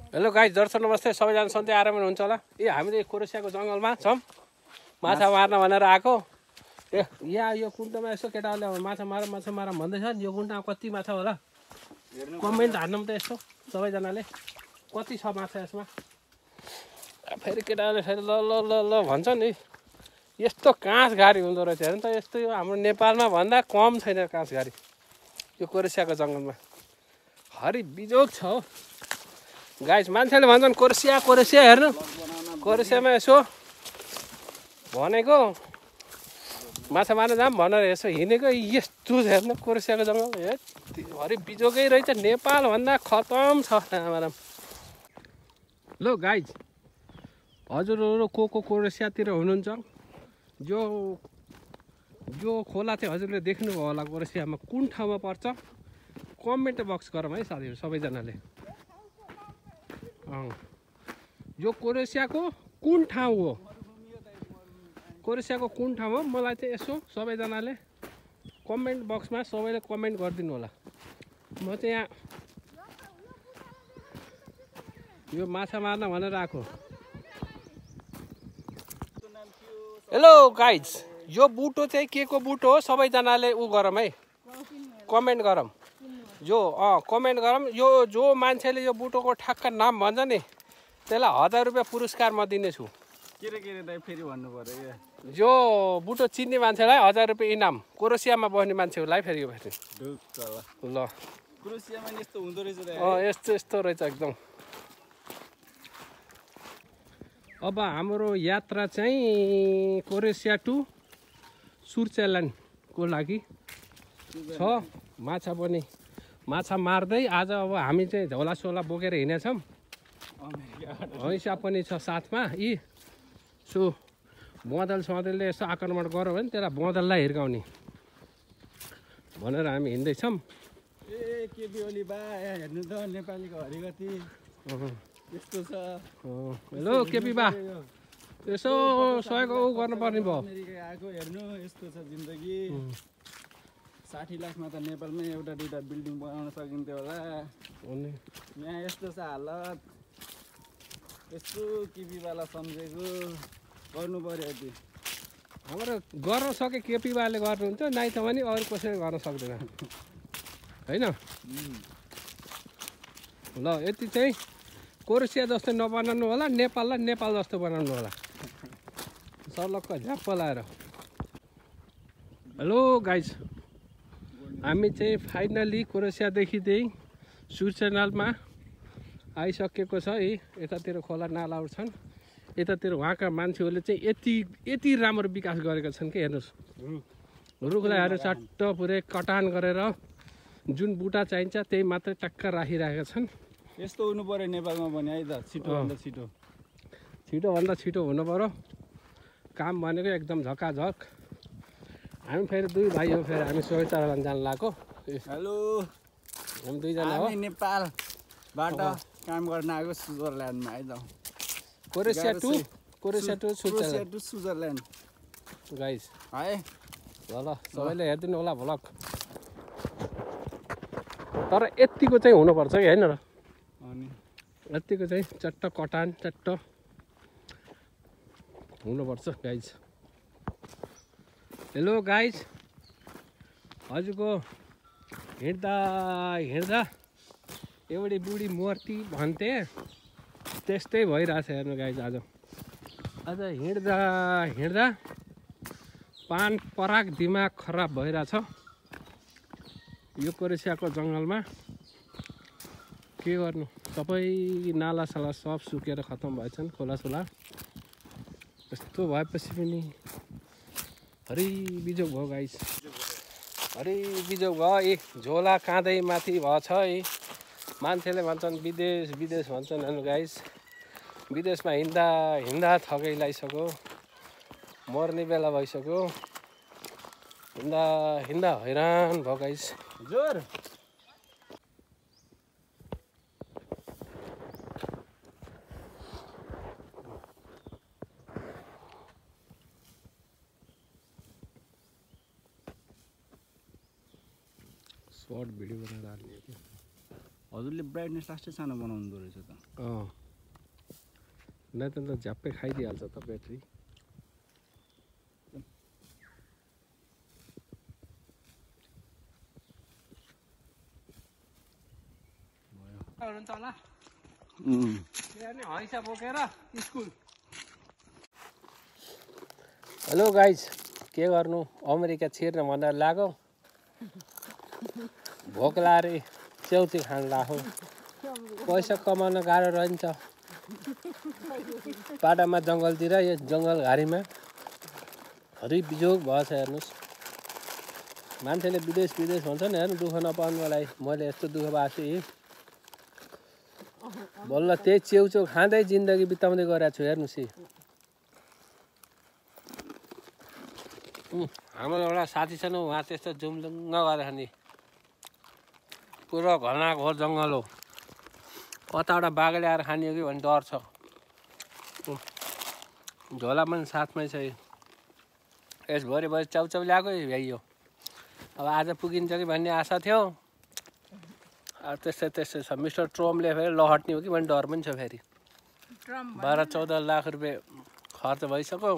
Hello guys, दर्शक नमस्ते। सबैजना सन्चै आरामै हुनुहुन्छ होला। हामीले कोरेसियाको जङ्गलमा छौँ, माछा मार्न भनेर आएको। यहाँ यो कुण्टोमा यसो केटाहरूले माछा मार भन्दैछन्। यो कुण्टोमा कति माछा होला कमेन्ट हान्नु त यसो सबैजनाले, कति छ माछा यसमा। फेरि केटाहरूले फेरि ल ल ल ल भन्छ नि। यस्तो काँसघारी हुँदो रहेछ हेर्नु त। यस्तो यो हाम्रो नेपालमा भन्दा कम छैन काँसघारी यो कोरेसियाको जङ्गलमा। हरि बिजोग छ हो गाइस। मान्छेले भन्छन् कोरेसिया कोरेसिया हेर्नु, कोरेसियामा यसो भनेको माछा मार्न जाम भनेर यसो हिँडेको, यस्तो हेर्नु कोरेसियाको जङ्गल। हरि बिजोगै रहेछ, नेपालभन्दा खतम छ आमाराम। लो गाइस, हजुरहरू को कोरेसियातिर हुनुहुन्छ, जो खोला चाहिँ हजुरले देख्नुभयो होला कोरेसियामा कुन ठाउँमा पर्छ, कमेन्ट बक्स गरौँ है साथीहरू सबैजनाले। यो कोरेसियाको कुन ठाउँ हो, कोरेसियाको कुन ठाउँ हो, मलाई चाहिँ यसो सबैजनाले कमेन्ट बक्समा सबैले कमेन्ट गरिदिनु होला। म चाहिँ यहाँ यो माछा मार्न भनेर आएको। हेलो गाइज, यो बुटो चाहिँ के को बुटो हो सबैजनाले उ गरौँ है, कमेन्ट गरौँ। कमेन्ट गरौँ। यो जो मान्छेले यो बुटोको ठ्याक्क नाम भन्छ नि, त्यसलाई 1000 रुपियाँ पुरस्कार म दिनेछु। फेरि भन्नु पर्यो। यो बुटो चिन्ने मान्छेलाई 1000 रुपियाँ इनाम, कोरेसियामा बस्ने मान्छेहरूलाई फेरि यो फेरि ल। कोरेसियामा यस्तो हुँदो रहेछ। यस्तो रहेछ एकदम। अब हाम्रो यात्रा चाहिँ कोरेसिया टु स्विट्जरल्यान्डको लागि छ। माछा मार्दै आज अब हामी चाहिँ झोलासोला बोकेर हिँडेछौँ। हैसा पनि छ साथमा। सो बँदलले यसो आक्रमण गऱ्यो भने त्यसलाई बँदललाई हिर्काउने भनेर हामी हिँड्दैछौँ। केपी ओली बा हेर्नु त, नेपालीको हरिगति यस्तो छ। हेलो केपी बा, यसो सहयोग गर्नुपर्ने भयो। अमेरिका आएको हेर्नु, यस्तो छ जिन्दगी। 60 लाखमा त नेपालमै एउटा दुईवटा बिल्डिङ बनाउन सकिन्थ्यो होला। यहाँ यस्तो छ हालत। यस्तो केपीवाला सम्झेको गर्नु पर्यो। यति हाम्रो गर्न सके केपीवाले गर्नुहुन्छ, नाइ त भने अरू कसैले गर्न सक्दैन होइन। ल यति चाहिँ कोरेसिया जस्तो नबनाउनु होला, नेपाललाई नेपाल जस्तो बनाउनु होला, सर्लक्क झ्याप्प लाएर। हेलो गाइज, हामी चाहिँ फाइनली कोरेसियादेखि चाहिँ स्विट्जरल्यान्डमा आइसकेको छ है। यतातिर खोला नालाहरू छन्, यतातिर उहाँका मान्छेहरूले चाहिँ यति राम्रो विकास गरेका छन् कि हेर्नुहोस्। रुखलाई चट्ट पुरै कटान गरेर जुन बुटा चाहिन्छ त्यही मात्रै टक्क राखिरहेका छन्। यस्तो हुनु पर्यो नेपालमा पनि है त। छिटोभन्दा छिटो हुनु पर्यो काम भनेको, एकदम झकाझक। हामी फेरि दुई भाइ हो, फेरि हामी स्विट्जरल्यान्ड जान लागेको। हेलो, हामी दुईजना हो। नेपालबाट काम गर्न आएको स्विट्जरल्यान्डमा है त। कोरेसिया टु स्विट्जरल्यान्ड गाइस है। ल सबैले हेरिदिनु होला भ्लग। तर यतिको चाहिँ हुनुपर्छ कि होइन र, यतिको चाहिँ चट्ट कटान चट्ट हुनुपर्छ गाइज। हेलो गाइज, हजुरको हिँड्दा एउटी बुढी मूर्ति भन्थे त्यस्तै भइरहेछ हेर्नु गाइज। आज हिँड्दा पान पराग दिमाग खराब भइरहेछ यो कोरेसियाको जङ्गलमा। के गर्नु, सबै नालासाला सब सुकेर खतम भएछन्, खोलासोला। यस्तो भएपछि पनि हरि बिजोग भयो गाइस, हरि बिजोग भयो। झोला काँदै माथि भएछ है। मान्छेले भन्छन् विदेश भन्छन् हेर्नु गाइस। विदेशमा हिँड्दा थकै लगाइसक्यो, मर्ने बेला भइसक्यो। हिँड्दा हैरान भयो गाइस। जोर सर्ट भिडियो बनाएर हाल्ने। हजुरले ब्राइटनेस लास्टै सानो बनाउँदो रहेछ त। नै त झ्याप्पै खाइदिइहाल्छ त ब्याट्री। हुनुहुन्छ होला हैसा बोकेर स्कुल। हेलो गाइज, के गर्नु, अमेरिका छिर्न भनेर लाग्यो। भोक लाएर च्याउची खान लाग्यो। पैसा कमाउन गाह्रो रहन्छ पाटामा जङ्गलतिर। यो जङ्गल घारीमा हरि बिजोग भएछ हेर्नुहोस्। मान्छेले विदेश भन्छ नि, हेर्नु दुःख नपाउनुको लागि। मैले यस्तो दुःख पाएको छु यी बल्ल त्यही च्याउच्याउ खाँदै जिन्दगी बिताउँदै गरेको छु हेर्नुहोस्। हाम्रो एउटा साथी छ नि, उहाँ त्यस्तो जुम्लुङ्ग गरेर नि पुरो घना घोर जङ्गल हो। कताबाट बाघले आएर खाने हो कि भन्ने डर छ। झोला पनि साथमै छ। यस भरे च्याउच्याउ ल्याएको भ्याइयो। अब आज पुगिन्छ कि भन्ने आशा थियो। अब त्यस्तै छ। मिस्टर ट्रम्पले फेरि लहट्ने हो कि भन्ने डर पनि छ। फेरि 12-14 लाख रुपियाँ खर्च भइसक्यो।